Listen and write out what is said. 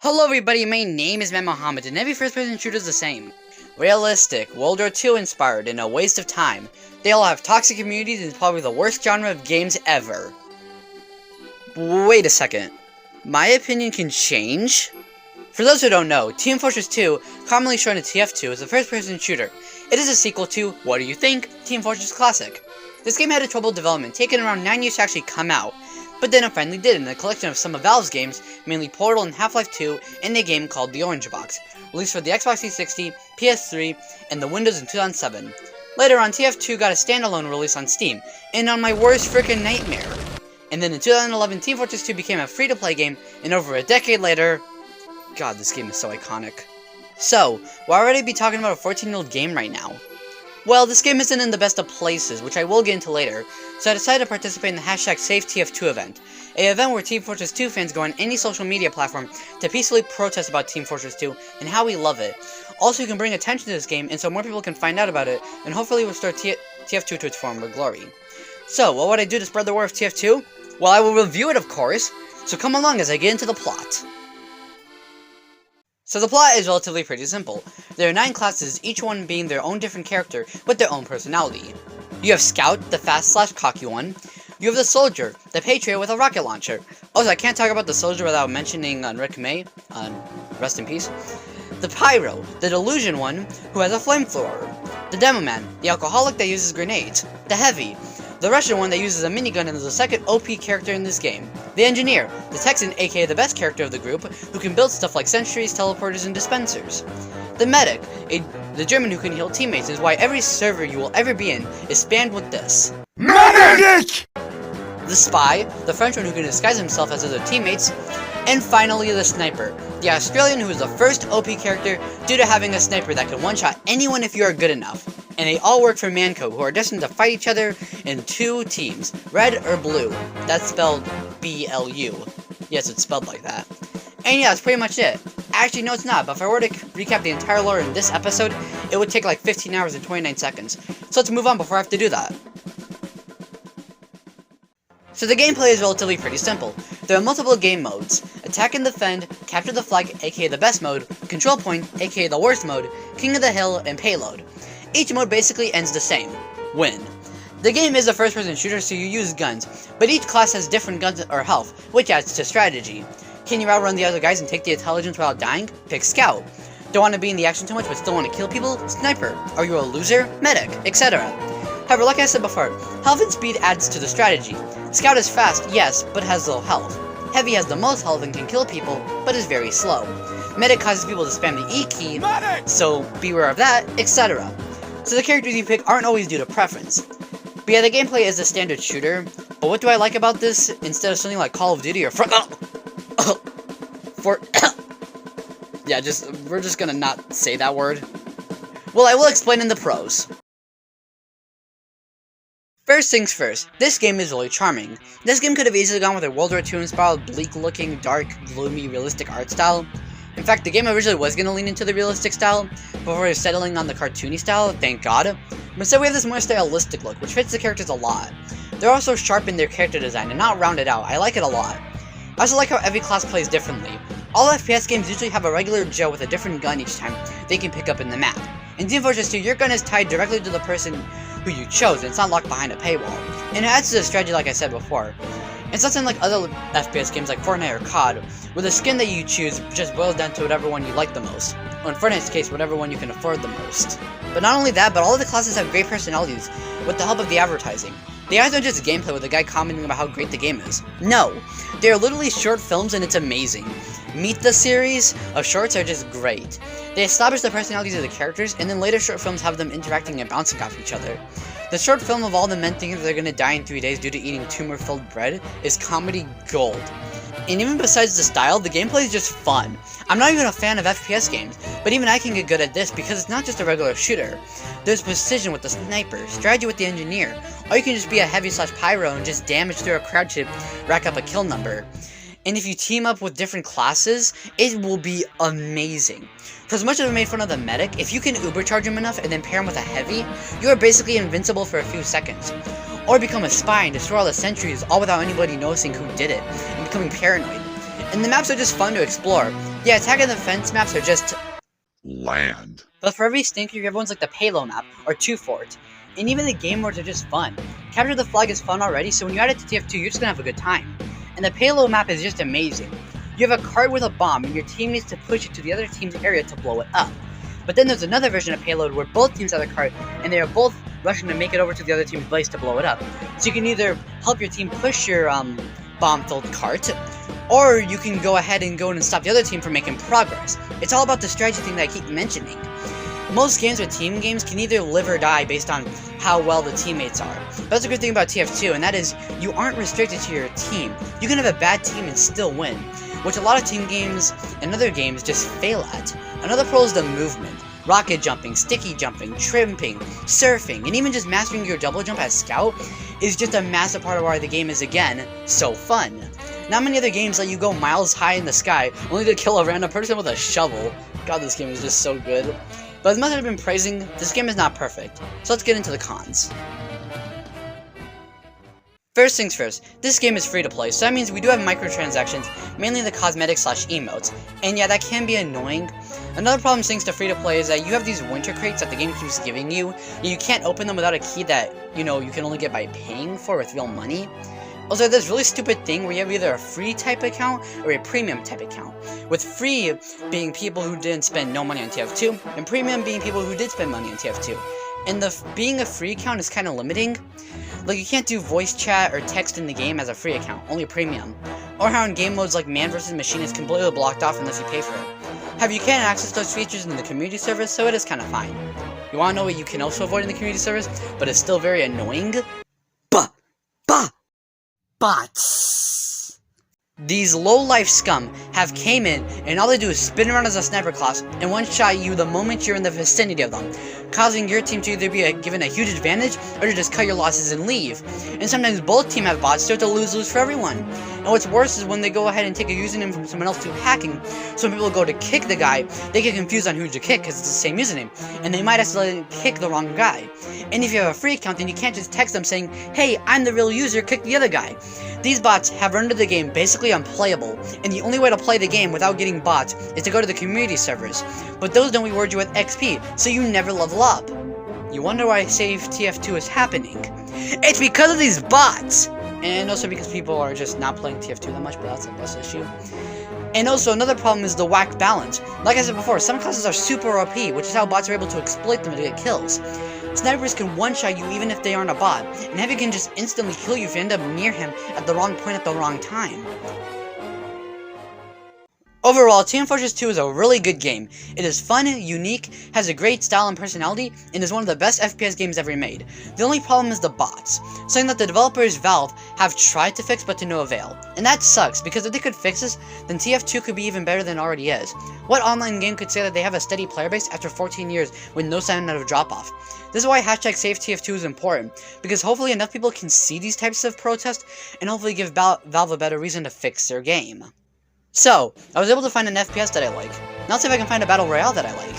Hello everybody, my name is Mohammed, and every first-person shooter is the same. Realistic, World War II inspired, and a waste of time. They all have toxic communities and it's probably the worst genre of games ever. Wait a second. My opinion can change? For those who don't know, Team Fortress 2, commonly shown as TF2, is a first-person shooter. It is a sequel to, what do you think, Team Fortress Classic. This game had a troubled development, taking around 9 years to actually come out. But then it finally did in a collection of some of Valve's games, mainly Portal and Half-Life 2, and a game called The Orange Box, released for the Xbox 360, PS3, and the Windows in 2007. Later on, TF2 got a standalone release on Steam, and on my worst frickin' nightmare. And then in 2011, Team Fortress 2 became a free-to-play game, and over a decade later... God, this game is so iconic. So, why would I be talking about a 14-year-old game right now? Well, this game isn't in the best of places, which I will get into later, so I decided to participate in the hashtag SaveTF2 event, an event where Team Fortress 2 fans go on any social media platform to peacefully protest about Team Fortress 2 and how we love it. Also, you can bring attention to this game, and so more people can find out about it, and hopefully restore TF2 to its former glory. So, what would I do to spread the word of TF2? Well, I will review it, of course, so come along as I get into the plot. So the plot is relatively pretty simple. There are 9 classes, each one being their own different character with their own personality. You have Scout, the fast/cocky one. You have the Soldier, the Patriot with a rocket launcher. Also, I can't talk about the Soldier without mentioning Rick May, rest in peace. The Pyro, the Delusion one, who has a flamethrower. The Demo Man, the alcoholic that uses grenades. The Heavy, the Russian one that uses a minigun and is the second OP character in this game. The Engineer, the Texan aka the best character of the group, who can build stuff like sentries, teleporters, and dispensers. The Medic, the German who can heal teammates, is why every server you will ever be in is spammed with this. Medic! The Spy, the French one who can disguise himself as other teammates. And finally, the Sniper, the Australian who is the first OP character due to having a sniper that can one-shot anyone if you are good enough. And they all work for Manco, who are destined to fight each other in 2 teams, red or blue. That's spelled B-L-U. Yes, it's spelled like that. And yeah, that's pretty much it. Actually, no, it's not, but if I were to recap the entire lore in this episode, it would take like 15 hours and 29 seconds. So let's move on before I have to do that. So the gameplay is relatively pretty simple. There are multiple game modes: Attack and Defend, Capture the Flag, aka the best mode, Control Point, aka the worst mode, King of the Hill, and Payload. Each mode basically ends the same: win. The game is a first-person shooter, so you use guns, but each class has different guns or health, which adds to strategy. Can you outrun the other guys and take the intelligence without dying? Pick Scout. Don't want to be in the action too much but still want to kill people? Sniper. Are you a loser? Medic, etc. However, like I said before, health and speed adds to the strategy. Scout is fast, yes, but has low health. Heavy has the most health and can kill people, but is very slow. Medic causes people to spam the E key, so beware of that, etc. So the characters you pick aren't always due to preference. But yeah, the gameplay is a standard shooter, but what do I like about this instead of something like Call of Duty or yeah, we're just gonna not say that word. Well, I will explain in the pros. First things first, this game is really charming. This game could have easily gone with a World War II inspired, bleak-looking, dark, gloomy, realistic art style. In fact, the game originally was going to lean into the realistic style, before settling on the cartoony style, thank god. But instead we have this more stylistic look, which fits the characters a lot. They're also sharp in their character design and not rounded out. I like it a lot. I also like how every class plays differently. All FPS games usually have a regular Joe with a different gun each time they can pick up in the map. In Team Fortress 2, your gun is tied directly to the person who you chose, and it's not locked behind a paywall. And it adds to the strategy like I said before. It's not something like other FPS games like Fortnite or COD, where the skin that you choose just boils down to whatever one you like the most. Or in Fortnite's case, whatever one you can afford the most. But not only that, but all of the classes have great personalities, with the help of the advertising. They aren't just gameplay with a guy commenting about how great the game is. No, they are literally short films and it's amazing. Meet the series of shorts are just great. They establish the personalities of the characters, and then later short films have them interacting and bouncing off each other. The short film of all the men thinking they're gonna die in 3 days due to eating tumor-filled bread is comedy gold. And even besides the style, the gameplay is just fun. I'm not even a fan of FPS games, but even I can get good at this because it's not just a regular shooter. There's precision with the sniper, strategy with the engineer, or you can just be a heavy/pyro and just damage through a crowd to rack up a kill number. And if you team up with different classes, it will be amazing. For as much as I made fun of the medic, if you can ubercharge him enough and then pair him with a heavy, you are basically invincible for a few seconds. Or become a spy and destroy all the sentries all without anybody noticing who did it, and becoming paranoid. and the maps are just fun to explore. Yeah, attack and defense maps are just land. But for every stinker, everyone's like the payload map, or 2 Fort. And even the game modes are just fun. Capture the Flag is fun already, so when you add it to TF2, you're just gonna have a good time. And the payload map is just amazing. You have a cart with a bomb, and your team needs to push it to the other team's area to blow it up. But then there's another version of payload where both teams have a cart, and they are both rushing to make it over to the other team's base to blow it up. So you can either help your team push your bomb-filled cart, or you can go ahead and go and stop the other team from making progress. It's all about the strategy thing that I keep mentioning. Most games or team games can either live or die based on how well the teammates are. That's a good thing about TF2, and that is you aren't restricted to your team. You can have a bad team and still win, which a lot of team games and other games just fail at. Another pro is the movement. Rocket jumping, sticky jumping, tripping, surfing, and even just mastering your double jump as Scout is just a massive part of why the game is, again, so fun. Not many other games let you go miles high in the sky only to kill a random person with a shovel. God, this game is just so good. But as much as I've been praising, this game is not perfect. So let's get into the cons. First things first, this game is free to play, so that means we do have microtransactions, mainly the cosmetics / emotes, and yeah, that can be annoying. Another problem thanks to free to play is that you have these winter crates that the game keeps giving you, and you can't open them without a key that, you can only get by paying for with real money. Also, this really stupid thing where you have either a free type account or a premium type account, with free being people who didn't spend no money on TF2, and premium being people who did spend money on TF2. And being a free account is kind of limiting. Like, you can't do voice chat or text in the game as a free account, only premium. Or how in game modes like Man vs. Machine is completely blocked off unless you pay for it. You can't access those features in the community service, so it is kind of fine. You wanna know what you can also avoid in the community service, but it's still very annoying? Bots! These low-life scum have came in, and all they do is spin around as a sniper class and one-shot you the moment you're in the vicinity of them, causing your team to either be given a huge advantage or to just cut your losses and leave. And sometimes both teams have bots, so it's a lose-lose for everyone. And what's worse is when they go ahead and take a username from someone else through hacking, so when people go to kick the guy, they get confused on who to kick because it's the same username, and they might accidentally kick the wrong guy. And if you have a free account, then you can't just text them saying, "Hey, I'm the real user, kick the other guy." These bots have rendered the game basically unplayable, and the only way to play the game without getting bots is to go to the community servers. But those don't reward you with XP, so you never level up. You wonder why Save TF2 is happening. It's because of these bots! And also because people are just not playing TF2 that much, but that's a less issue. And also, another problem is the whack balance. Like I said before, some classes are super OP, which is how bots are able to exploit them to get kills. Snipers can one-shot you even if they aren't a bot, and Heavy can just instantly kill you if you end up near him at the wrong point at the wrong time. Overall, Team Fortress 2 is a really good game. It is fun, unique, has a great style and personality, and is one of the best FPS games ever made. The only problem is the bots, something that the developers, Valve, have tried to fix but to no avail. And that sucks, because if they could fix this, then TF2 could be even better than it already is. What online game could say that they have a steady player base after 14 years with no sign of drop-off? This is why #SaveTF2 is important, because hopefully enough people can see these types of protests, and hopefully give Valve a better reason to fix their game. So, I was able to find an FPS that I like. Now let's see if I can find a Battle Royale that I like.